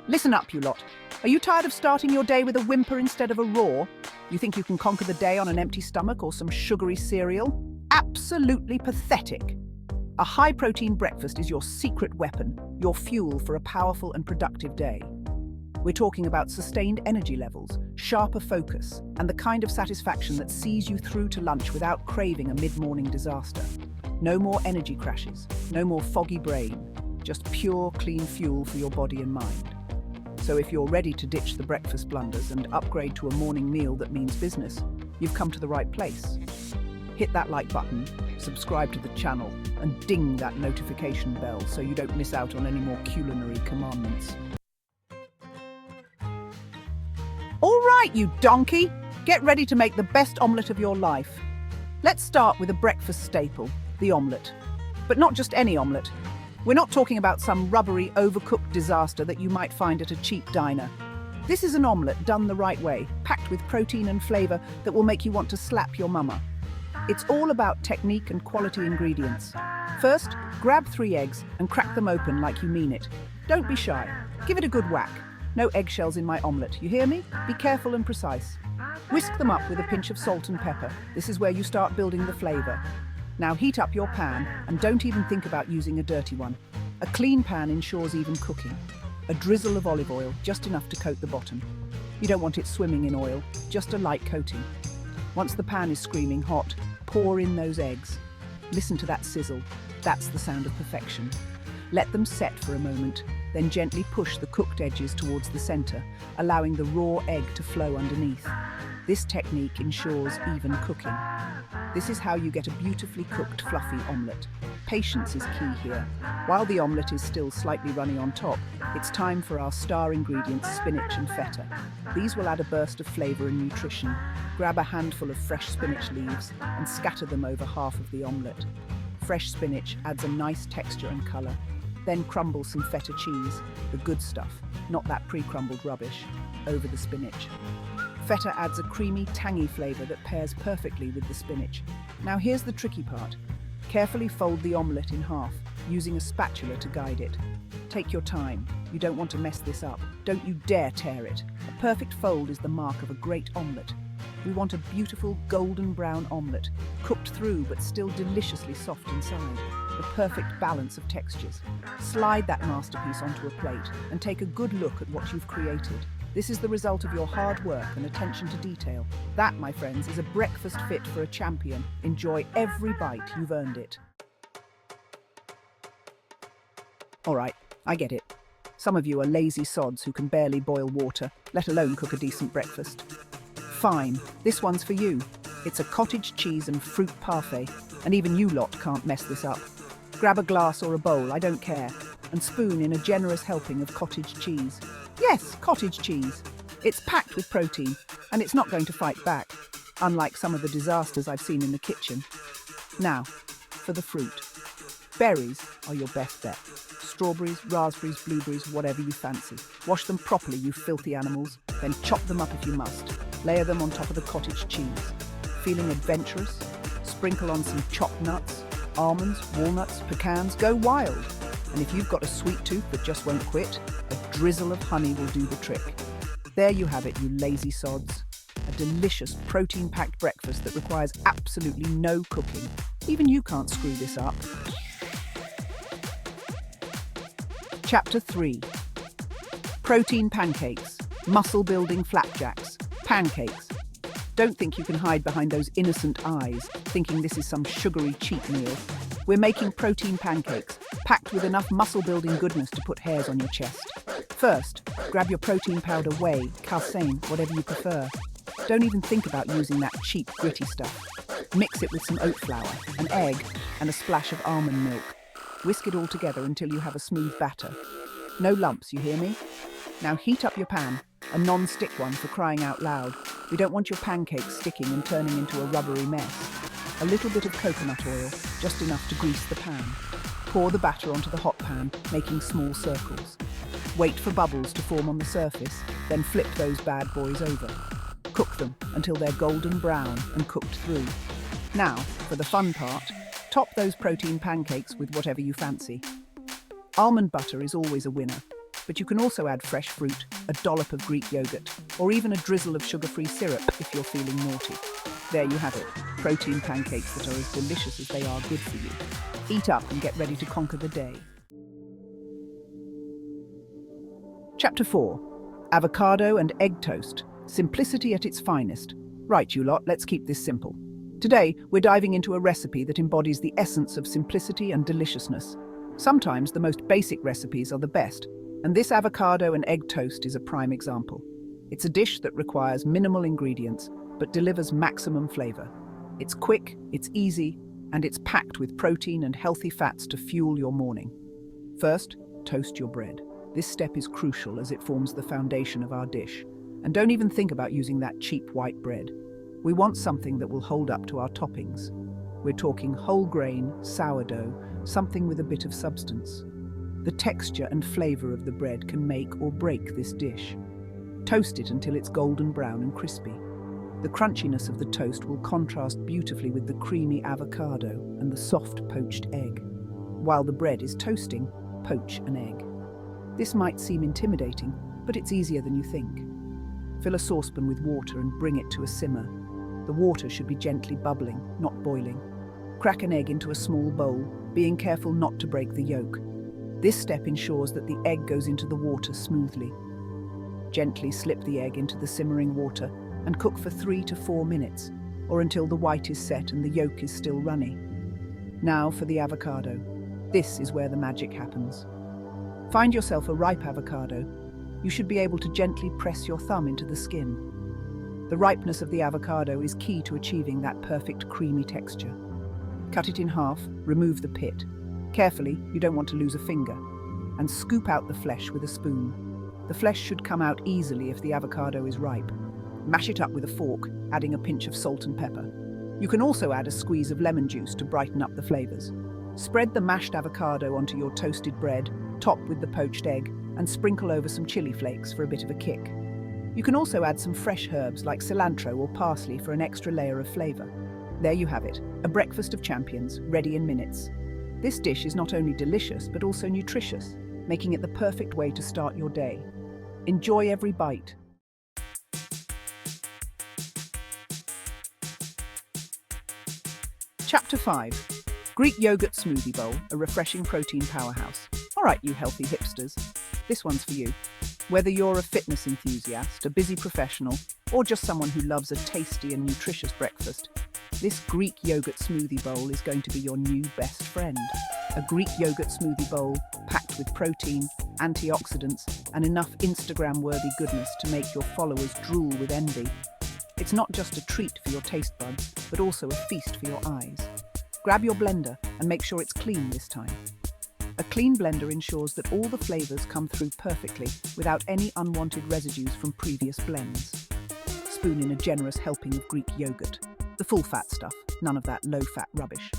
Listen up, you lot. Are you tired of starting your day with a whimper instead of a roar? You think you can conquer the day on an empty stomach or some sugary cereal? Absolutely pathetic. A high-protein breakfast is your secret weapon, your fuel for a powerful and productive day. We're talking about sustained energy levels, sharper focus, and the kind of satisfaction that sees you through to lunch without craving a mid-morning disaster. No more energy crashes, no more foggy brain, just pure, clean fuel for your body and mind. So if you're ready to ditch the breakfast blunders and upgrade to a morning meal that means business, you've come to the right place. Hit that like button, subscribe to the channel, and ding that notification bell so you don't miss out on any more culinary commandments. All right, you donkey! Get ready to make the best omelette of your life. Let's start with a breakfast staple, the omelette. But not just any omelette. We're not talking about some rubbery, overcooked disaster that you might find at a cheap diner. This is an omelette done the right way, packed with protein and flavour that will make you want to slap your mama. It's all about technique and quality ingredients. First, grab 3 eggs and crack them open like you mean it. Don't be shy. Give it a good whack. No eggshells in my omelette, you hear me? Be careful and precise. Whisk them up with a pinch of salt and pepper. This is where you start building the flavour. Now heat up your pan and don't even think about using a dirty one. A clean pan ensures even cooking. A drizzle of olive oil, just enough to coat the bottom. You don't want it swimming in oil, just a light coating. Once the pan is screaming hot, pour in those eggs. Listen to that sizzle. That's the sound of perfection. Let them set for a moment, then gently push the cooked edges towards the centre, allowing the raw egg to flow underneath. This technique ensures even cooking. This is how you get a beautifully cooked, fluffy omelette. Patience is key here. While the omelette is still slightly runny on top, it's time for our star ingredients, spinach and feta. These will add a burst of flavour and nutrition. Grab a handful of fresh spinach leaves and scatter them over half of the omelette. Fresh spinach adds a nice texture and colour. Then crumble some feta cheese, the good stuff, not that pre-crumbled rubbish, over the spinach. Feta adds a creamy, tangy flavour that pairs perfectly with the spinach. Now here's the tricky part. Carefully fold the omelette in half, using a spatula to guide it. Take your time. You don't want to mess this up. Don't you dare tear it. A perfect fold is the mark of a great omelette. We want a beautiful golden brown omelette, cooked through but still deliciously soft inside. The perfect balance of textures. Slide that masterpiece onto a plate and take a good look at what you've created. This is the result of your hard work and attention to detail. That, my friends, is a breakfast fit for a champion. Enjoy every bite, you've earned it. All right, I get it. Some of you are lazy sods who can barely boil water, let alone cook a decent breakfast. Fine, this one's for you. It's a cottage cheese and fruit parfait, and even you lot can't mess this up. Grab a glass or a bowl, I don't care, and spoon in a generous helping of cottage cheese. Yes, cottage cheese. It's packed with protein, and it's not going to fight back, unlike some of the disasters I've seen in the kitchen. Now, for the fruit. Berries are your best bet. Strawberries, raspberries, blueberries, whatever you fancy. Wash them properly, you filthy animals, then chop them up if you must. Layer them on top of the cottage cheese. Feeling adventurous? Sprinkle on some chopped nuts, almonds, walnuts, pecans, go wild. And if you've got a sweet tooth that just won't quit, a drizzle of honey will do the trick. There you have it, you lazy sods. A delicious, protein-packed breakfast that requires absolutely no cooking. Even you can't screw this up. Chapter 3. Protein pancakes, muscle-building flapjacks, pancakes. Don't think you can hide behind those innocent eyes, thinking this is some sugary cheat meal. We're making protein pancakes, packed with enough muscle-building goodness to put hairs on your chest. First, grab your protein powder whey, calcine, whatever you prefer. Don't even think about using that cheap, gritty stuff. Mix it with some oat flour, an egg, and a splash of almond milk. Whisk it all together until you have a smooth batter. No lumps, you hear me? Now heat up your pan, a non-stick one for crying out loud. We don't want your pancakes sticking and turning into a rubbery mess. A little bit of coconut oil, just enough to grease the pan. Pour the batter onto the hot pan, making small circles. Wait for bubbles to form on the surface, then flip those bad boys over. Cook them until they're golden brown and cooked through. Now, for the fun part, top those protein pancakes with whatever you fancy. Almond butter is always a winner. but you can also add fresh fruit, a dollop of Greek yogurt, or even a drizzle of sugar-free syrup if you're feeling naughty. There you have it, protein pancakes that are as delicious as they are good for you. Eat up and get ready to conquer the day. Chapter 4. Avocado and Egg Toast. Simplicity at its finest. Right, you lot, let's keep this simple. Today, we're diving into a recipe that embodies the essence of simplicity and deliciousness. Sometimes the most basic recipes are the best, and this avocado and egg toast is a prime example. It's a dish that requires minimal ingredients, but delivers maximum flavor. It's quick, it's easy, and it's packed with protein and healthy fats to fuel your morning. First, toast your bread. This step is crucial as it forms the foundation of our dish. And don't even think about using that cheap white bread. We want something that will hold up to our toppings. We're talking whole grain, sourdough, something with a bit of substance. The texture and flavor of the bread can make or break this dish. Toast it until it's golden brown and crispy. The crunchiness of the toast will contrast beautifully with the creamy avocado and the soft poached egg. While the bread is toasting, poach an egg. This might seem intimidating, but it's easier than you think. Fill a saucepan with water and bring it to a simmer. The water should be gently bubbling, not boiling. Crack an egg into a small bowl, being careful not to break the yolk. This step ensures that the egg goes into the water smoothly. Gently slip the egg into the simmering water and cook for 3 to 4 minutes, or until the white is set and the yolk is still runny. Now for the avocado. This is where the magic happens. Find yourself a ripe avocado. You should be able to gently press your thumb into the skin. The ripeness of the avocado is key to achieving that perfect creamy texture. Cut it in half, remove the pit. Carefully, you don't want to lose a finger. And scoop out the flesh with a spoon. The flesh should come out easily if the avocado is ripe. Mash it up with a fork, adding a pinch of salt and pepper. You can also add a squeeze of lemon juice to brighten up the flavors. Spread the mashed avocado onto your toasted bread, top with the poached egg, and sprinkle over some chili flakes for a bit of a kick. You can also add some fresh herbs like cilantro or parsley for an extra layer of flavor. There you have it, a breakfast of champions, ready in minutes. This dish is not only delicious, but also nutritious, making it the perfect way to start your day. Enjoy every bite. Chapter 5. Greek yogurt smoothie bowl, a refreshing protein powerhouse. All right, you healthy hipsters, this one's for you. Whether you're a fitness enthusiast, a busy professional, or just someone who loves a tasty and nutritious breakfast, this Greek yogurt smoothie bowl is going to be your new best friend. A Greek yogurt smoothie bowl packed with protein, antioxidants, and enough Instagram-worthy goodness to make your followers drool with envy. It's not just a treat for your taste buds, but also a feast for your eyes. Grab your blender and make sure it's clean this time. A clean blender ensures that all the flavors come through perfectly without any unwanted residues from previous blends. Spoon in a generous helping of Greek yogurt. The full-fat stuff, none of that low-fat rubbish.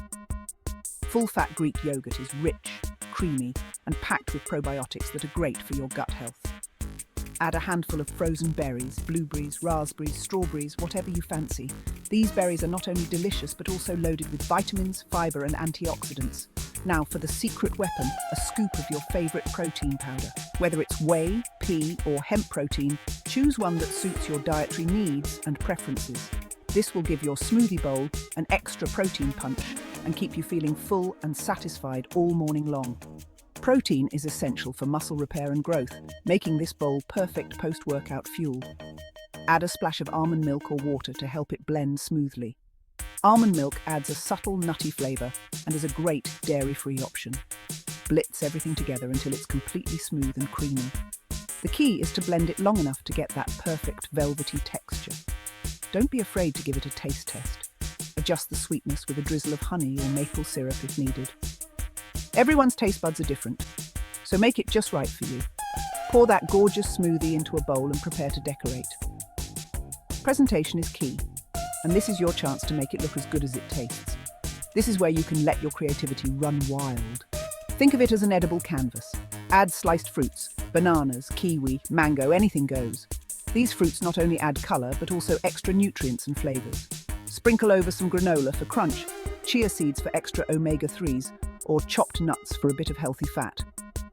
Full-fat Greek yogurt is rich, creamy, and packed with probiotics that are great for your gut health. Add a handful of frozen berries, blueberries, raspberries, strawberries, whatever you fancy. These berries are not only delicious but also loaded with vitamins, fiber, and antioxidants. Now for the secret weapon, a scoop of your favorite protein powder. Whether it's whey, pea, or hemp protein, choose one that suits your dietary needs and preferences. This will give your smoothie bowl an extra protein punch and keep you feeling full and satisfied all morning long. Protein is essential for muscle repair and growth, making this bowl perfect post-workout fuel. Add a splash of almond milk or water to help it blend smoothly. Almond milk adds a subtle nutty flavor and is a great dairy-free option. Blitz everything together until it's completely smooth and creamy. The key is to blend it long enough to get that perfect velvety texture. Don't be afraid to give it a taste test. Adjust the sweetness with a drizzle of honey or maple syrup if needed. Everyone's taste buds are different, so make it just right for you. Pour that gorgeous smoothie into a bowl and prepare to decorate. Presentation is key, and this is your chance to make it look as good as it tastes. This is where you can let your creativity run wild. Think of it as an edible canvas. Add sliced fruits, bananas, kiwi, mango, anything goes. These fruits not only add colour, but also extra nutrients and flavours. Sprinkle over some granola for crunch, chia seeds for extra omega-3s, or chopped nuts for a bit of healthy fat.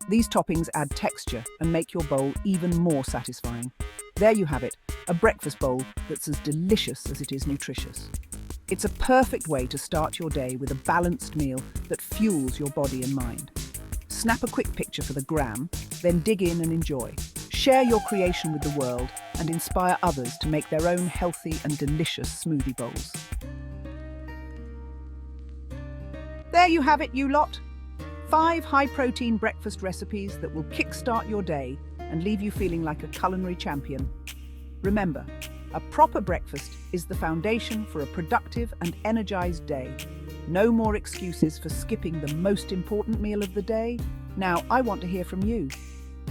These toppings add texture and make your bowl even more satisfying. There you have it, a breakfast bowl that's as delicious as it is nutritious. It's a perfect way to start your day with a balanced meal that fuels your body and mind. Snap a quick picture for the gram, then dig in and enjoy. Share your creation with the world and inspire others to make their own healthy and delicious smoothie bowls. There you have it, you lot. 5 high-protein breakfast recipes that will kickstart your day and leave you feeling like a culinary champion. Remember, a proper breakfast is the foundation for a productive and energized day. No more excuses for skipping the most important meal of the day. Now, I want to hear from you.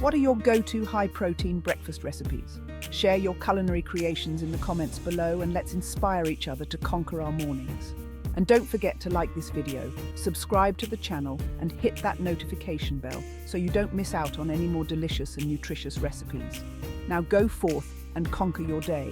What are your go-to high-protein breakfast recipes? Share your culinary creations in the comments below and let's inspire each other to conquer our mornings. And don't forget to like this video, subscribe to the channel and hit that notification bell so you don't miss out on any more delicious and nutritious recipes. Now go forth and conquer your day.